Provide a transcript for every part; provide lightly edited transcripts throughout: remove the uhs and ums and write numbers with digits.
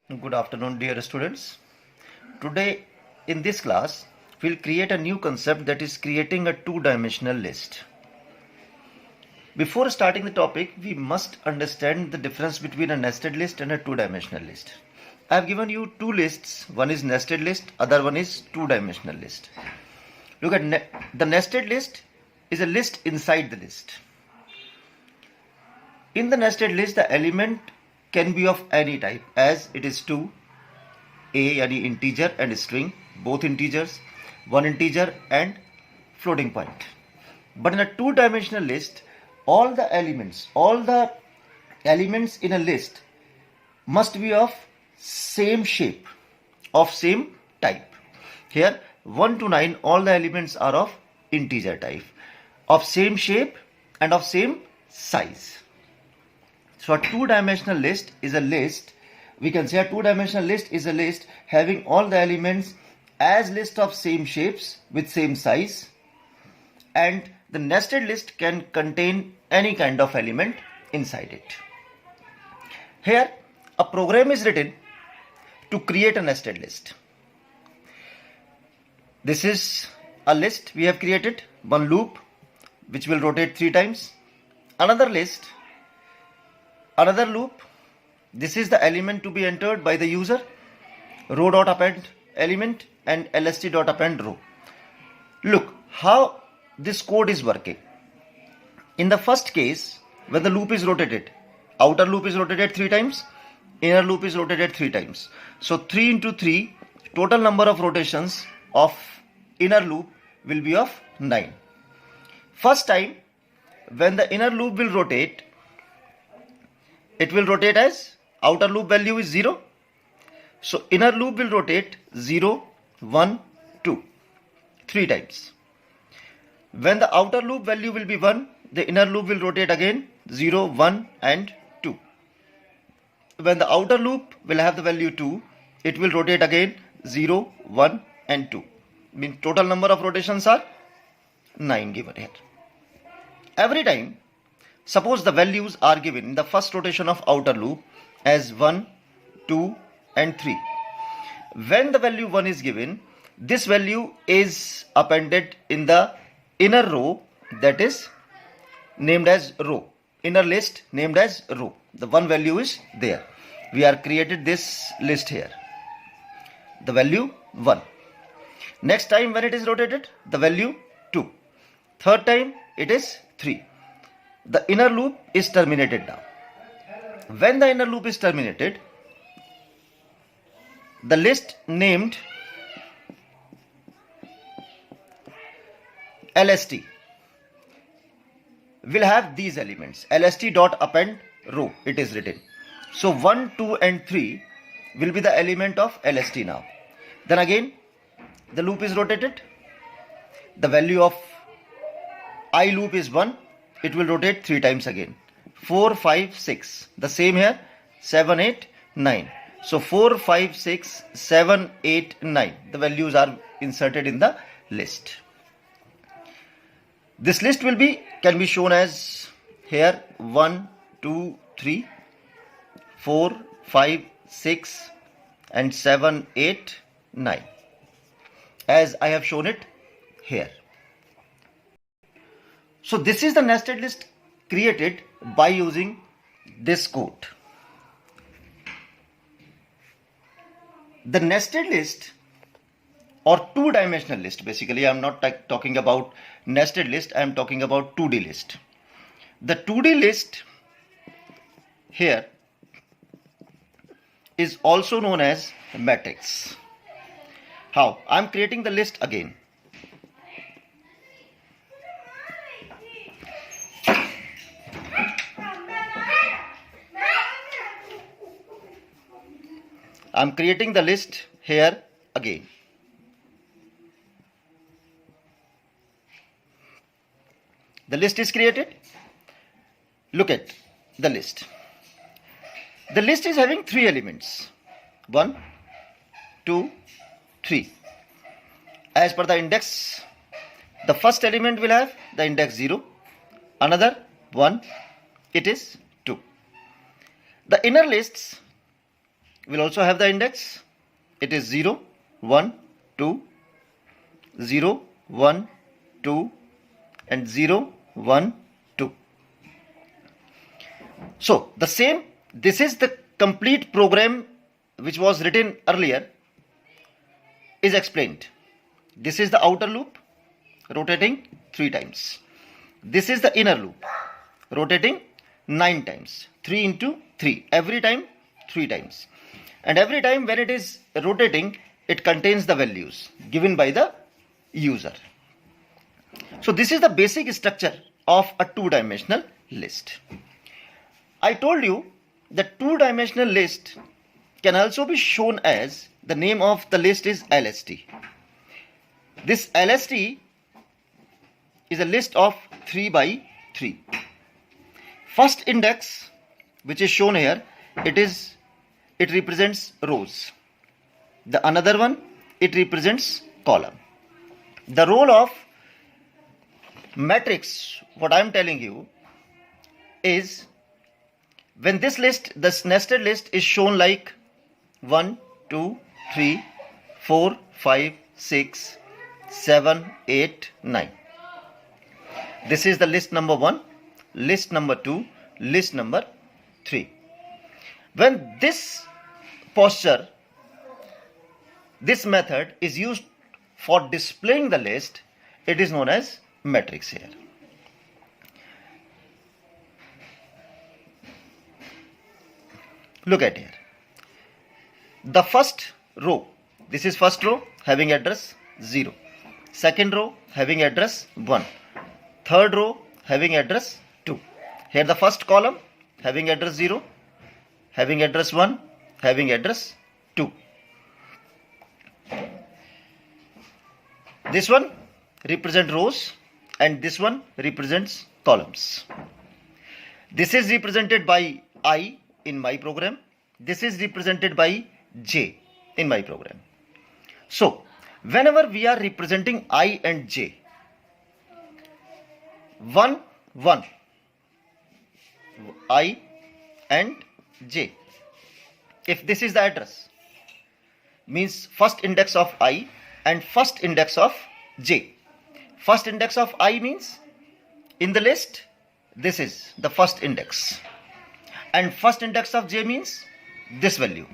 Good afternoon, dear students. Today in this class, we'll create a new concept, that is creating a two-dimensional list. Before starting the topic, we must understand the difference between a nested list and a two-dimensional list. I have given you two lists. One is nested list, other one is two-dimensional list. Look at the nested list is a list inside the list. In the nested list, the element can be of any type, as it is 2, a yani integer and string, both integers, one integer and floating point. But in a two-dimensional list, all the elements in a list must be of same shape, of same type. Here 1 to 9, all the elements are of integer type, of same shape and of same size. So a two-dimensional list is a list, we can say a two-dimensional list is a list having all the elements as list of same shapes with same size, and the nested list can contain any kind of element inside it. Here a program is written to create a nested list. This is a list we have created, one loop which will rotate 3 times, another list, another loop. This is the element to be entered by the user, row.append element and lst.append row. Look how this code is working. In the first case, when the loop is rotated, outer loop is rotated 3 times, inner loop is rotated 3 times. So 3 into 3, total number of rotations of inner loop will be of 9. First time when the inner loop will rotate, it will rotate as outer loop value is 0. So inner loop will rotate 0, 1, 2, 3 times. When the outer loop value will be 1, the inner loop will rotate again 0, 1 and 2. When the outer loop will have the value 2, it will rotate again 0, 1 and 2. Means total number of rotations are 9 given here. Every time, suppose the values are given in the first rotation of outer loop as 1, 2 and 3. When the value 1 is given, this value is appended in the inner row, that is named as row. Inner list named as row. The one value is there. We are created this list here. The value 1. Next time when it is rotated, the value 2. Third time it is 3. The inner loop is terminated now. When the inner loop is terminated, the list named LST will have these elements. LST.append row, it is written. So 1, 2 and 3 will be the element of LST now. Then again the loop is rotated. The value of I loop is 1. It will rotate 3 times again. 4, 5, 6. The same here. 7, 8, 9. So 4, 5, 6, 7, 8, 9. The values are inserted in the list. This list can be shown as here 1, 2, 3, 4, 5, 6 and 7, 8, 9. As I have shown it here. So this is the nested list created by using this code. The nested list or two-dimensional list, basically I am not talking about nested list, I am talking about 2D list. The 2D list here is also known as matrix. How? I am creating the list again. I am creating the list here again. The list is created. Look at the list. The list is having 3 elements. 1, 2, 3. As per the index, the first element will have the index 0, another 1, it is 2. The inner lists will also have the index. It is 0, 1, 2, 0, 1, 2 and 0, 1, 2. So the same, this is the complete program which was written earlier is explained. This is the outer loop rotating 3 times. This is the inner loop rotating 9 times. 3 into 3. Every time 3 times. And every time when it is rotating, it contains the values given by the user. So this is the basic structure of a two-dimensional list. I told you that two-dimensional list can also be shown as, the name of the list is LST. This LST is a list of 3 by 3. First index, which is shown here, it represents rows. The another one, it represents column. The role of matrix, what I am telling you, is when this list, this nested list is shown like 1, 2, 3, 4, 5, 6, 7, 8, 9. This is the list number 1, list number 2, list number 3. When this posture, this method is used for displaying the list, it is known as matrix here. Look at here. The first row, this is first row having address 0. Second row having address 1. Third row having address 2. Here the first column having address 0, having address 1, having address 2. This one represents rows and this one represents columns. This is represented by I in my program. This is represented by J in my program. So whenever we are representing I and J, 1, 1, I and J, if this is the address, means first index of I and first index of J. First index of I means in the list, this is the first index, and first index of J means this value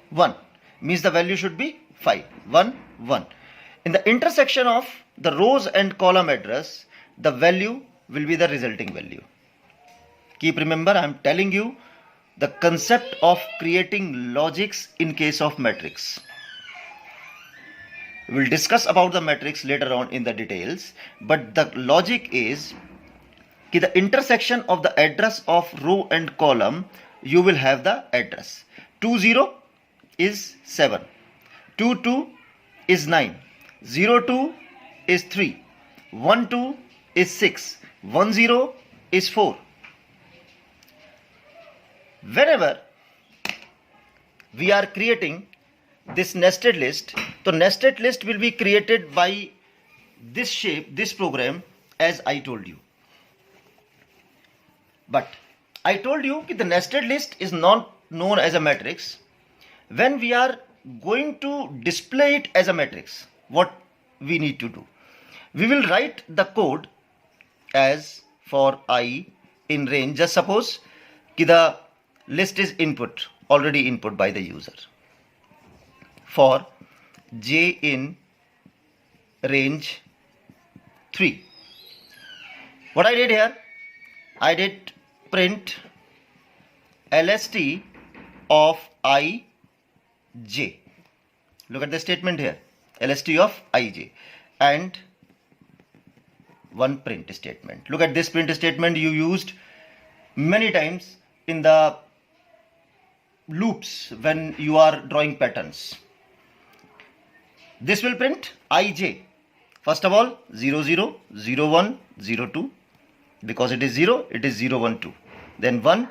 1, means the value should be 5, 1, 1. In the intersection of the rows and column address, the value will be the resulting value. Keep remember, I am telling you the concept of creating logics in case of matrix. We will discuss about the matrix later on in the details, but the logic is that the intersection of the address of row and column, you will have the address. 2, 0 is 7, 2, 2 is 9, 0, 2 is 3, 1, 2 is 6, 1, 0 is 4. Whenever we are creating this nested list, the nested list will be created by this shape, this program, as I told you. But I told you that the nested list is not known as a matrix. When we are going to display it as a matrix, what we need to do? We will write the code as for I in range. Just suppose that the list is input, already input by the user. For J in range 3. What I did here? I did print LST of I, J. Look at the statement here. LST of I, J. And one print statement. Look at this print statement you used many times in the loops when you are drawing patterns. This will print ij. First of all 0 0 0 1 0 2, because it is 0, it is 0 1 2. Then 1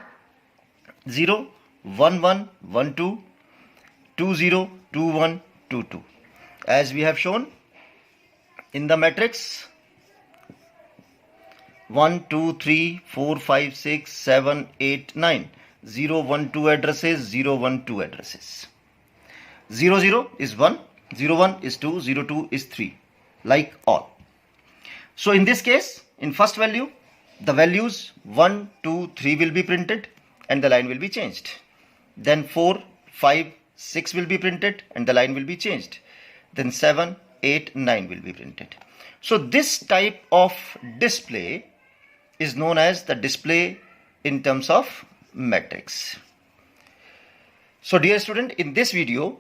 0 1 1 1 2 2 0 2 1 2 2. As we have shown in the matrix 1 2 3 4 5 6 7 8 9. 0, 1, 2 addresses, 0, 1, 2 addresses. 0, 0 is 1, 0, 1 is 2, 0, 2 is 3, like all. So in this case, in first value, the values 1, 2, 3 will be printed and the line will be changed. Then 4, 5, 6 will be printed and the line will be changed. Then 7, 8, 9 will be printed. So this type of display is known as the display in terms of matrix. So dear student, in this video,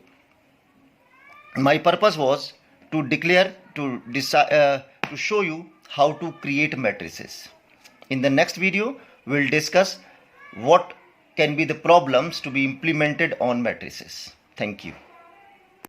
my purpose was to show you how to create matrices. In the next video, we'll discuss what can be the problems to be implemented on matrices. Thank you.